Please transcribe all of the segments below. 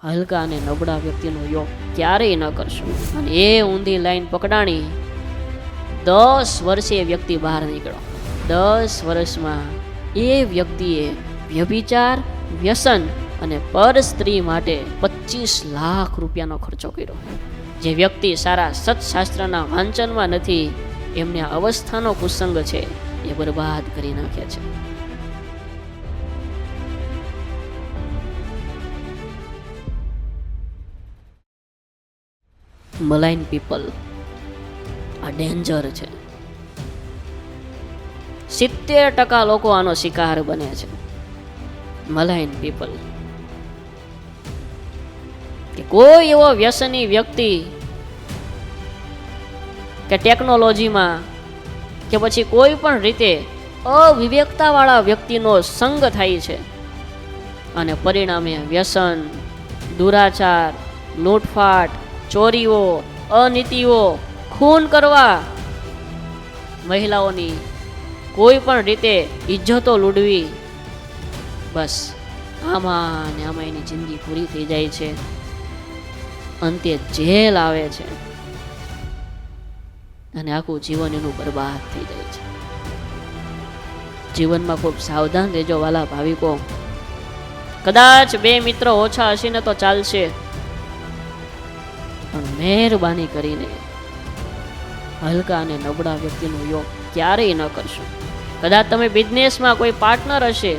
હલકા અને નબળા વ્યક્તિનો યોગ ક્યારેય ન કરશો. અને એ ઊંધી લાઈન પકડાણી. 10 વર્ષે એ વ્યક્તિ બહાર નીકળ્યો. 10 વર્ષમાં એ વ્યક્તિએ વ્યભિચાર, વ્યસન અને પર સ્ત્રી માટે 25 લાખ રૂપિયાનો ખર્ચો કર્યો. જે વ્યક્તિ સારા સત્શાસ્ત્રના વાંચનમાં નથી, એમને આ અવસ્થાનો કુસંગ છે એ બરબાદ કરી નાખે છે. મલાઇન પીપલ આ ડેન્જર છે. 70% લોકો આનો શિકાર બને છે. મલાઇન પીપલ કે કોઈ એવો વ્યસની વ્યક્તિ કે ટેકનોલોજીમાં કે પછી કોઈ પણ રીતે અવિવેકતાવાળા વ્યક્તિનો સંગ થાય છે અને પરિણામે વ્યસન, દુરાચાર, લૂંટફાટ, ચોરીઓ, અનીતિઓ, ખૂન કરવા, મહિલાઓની કોઈ પણ રીતે ઇજ્જતો લૂંટવી, બસ આમાં ને આમાં એની જિંદગી પૂરી થઈ જાય છે. અંતે જેલ આવે છે અને આખું જીવન એનું બરબાદ થઈ જાય છે. જીવનમાં ખૂબ સાવધાન રહેજો વાલા ભાવિકો. કદાચ 2 મિત્રો ઓછા હશે ને તો ચાલશે, પણ મહેરબાની કરીને હલકા અને નબળા વ્યક્તિનો યોગ ક્યારેય ન કરશો. કદાચ તમે બિઝનેસમાં કોઈ પાર્ટનર હશે,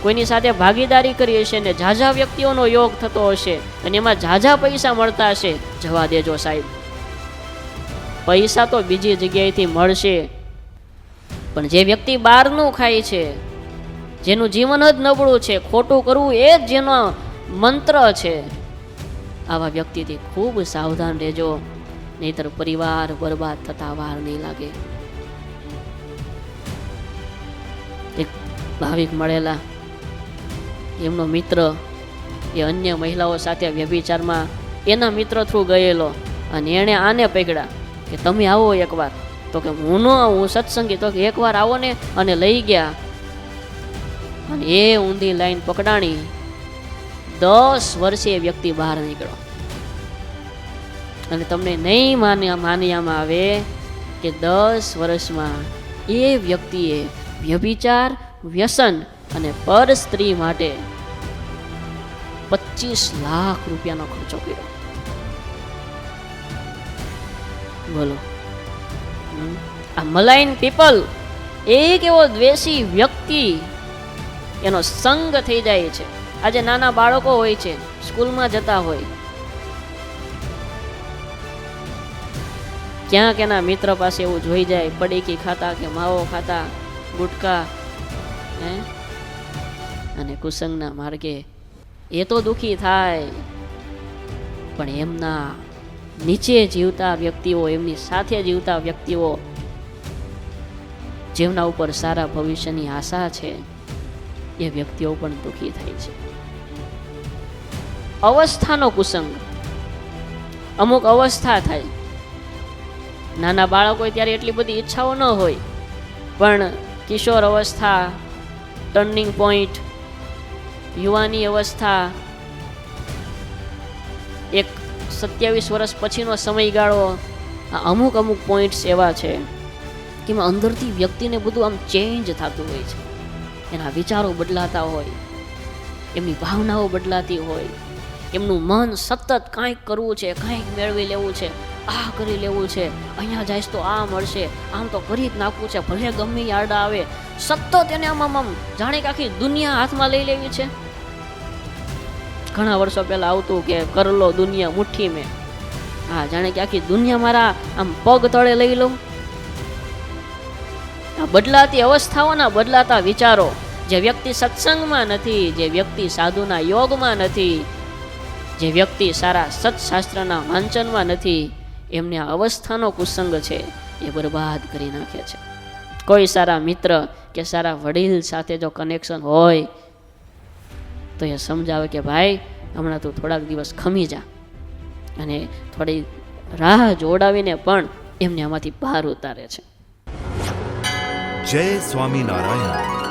કોઈની સાથે ભાગીદારી કરી હશે ને ઝાઝા વ્યક્તિઓનો યોગ થતો હશે અને એમાં ઝાઝા પૈસા મળતા હશે, જવા દેજો સાહેબ. પૈસા તો બીજી જગ્યાએથી મળશે, પણ જે વ્યક્તિ બહારનું ખાય છે, જેનું જીવન જ નબળું છે, ખોટું કરવું એ જ જેનો મંત્ર છે, આવા વ્યક્તિથી ખૂબ સાવધાન રહેજો, નહીતર પરિવાર બરબાદ થતા વાર નહીં લાગે. એક ભાવિક મળેલા, એમનો મિત્ર એ અન્ય મહિલાઓ સાથે વ્યભિચારમાં એના મિત્ર થ્રુ ગયેલો અને એણે આને પકડ્યા કે તમે આવો એકવાર. તો કે હું ન આવું, સત્સંગી. તો કે એકવાર આવો ને, અને લઈ ગયા અને એ ઊંધી લાઈન પકડાણી. 10 વર્ષે એ વ્યક્તિ બહાર નીકળ્યો. અને તમને નહીં માન્યામાં આવે કે 10 વર્ષમાં એ વ્યક્તિએ વ્યભિચાર, વ્યસન અને પર સ્ત્રી માટે 25 લાખ રૂપિયાનો ખર્ચો કર્યો. બોલો, આ મલાઇન પીપલ, એક એવો દ્વેષી વ્યક્તિ એનો સંગ થઈ જાય છે. આજે નાના બાળકો હોય છે, સ્કૂલમાં જતા હોય, ક્યાંક એના મિત્ર પાસે એવું જોઈ જાય, પડીકી ખાતા કે માવો ખાતા, ગુટકા, અને કુસંગના માર્ગે, એ તો દુઃખી થાય. પણ એમના નીચે જીવતા વ્યક્તિઓ, એમની સાથે જીવતા વ્યક્તિઓ, જેમના ઉપર સારા ભવિષ્યની આશા છે, એ વ્યક્તિઓ પણ દુઃખી થાય છે. અવસ્થાનો કુસંગ. અમુક અવસ્થા થાય, નાના બાળકો ત્યારે એટલી બધી ઈચ્છાઓ ન હોય, પણ કિશોર અવસ્થા, ટર્નિંગ પોઈન્ટ, યુવાની અવસ્થા, એક 27 વર્ષ પછીનો સમયગાળો, આ અમુક પોઈન્ટ્સ એવા છે કે એમાં અંદરથી વ્યક્તિને બધું આમ ચેન્જ થતું હોય છે. એના વિચારો બદલાતા હોય, એમની ભાવનાઓ બદલાતી હોય, એમનું મન સતત કાંઈક કરવું છે, કાંઈક મેળવી લેવું છે, આ કરી લેવું છે, અહીંયા જઈશ તો આ મળશે, આમ તો કરી જ નાખવું છે, ભલે ગમે આડા આવે. સતત એને આમ જાણે કે આખી દુનિયા હાથમાં લઈ લેવી છે. ઘણા વર્ષો પહેલા આવતું કે કર લો દુનિયા મુઠ્ઠી મેં. હા, જાણે કે આખી દુનિયા મારા આમ પગ તળે લઈ લઉં. આ બદલાતી અવસ્થાઓના બદલાતા વિચારો, જે વ્યક્તિ સત્સંગમાં નથી, જે વ્યક્તિ સાધુના યોગમાં નથી, જે વ્યક્તિ સારા સત્શાસ્ત્રના વાંચનમાં નથી, એમને આ અવસ્થાનો કુસંગ છે એ બરબાદ કરી નાખે છે. કોઈ સારા મિત્ર કે સારા વડીલ સાથે જો કનેક્શન હોય તો એ સમજાવે કે ભાઈ હમણાં તું થોડાક દિવસ ખમી જા, અને થોડી રાહ જોડાવીને પણ એમને આમાંથી બહાર ઉતારે છે. જય સ્વામિનારાયણ.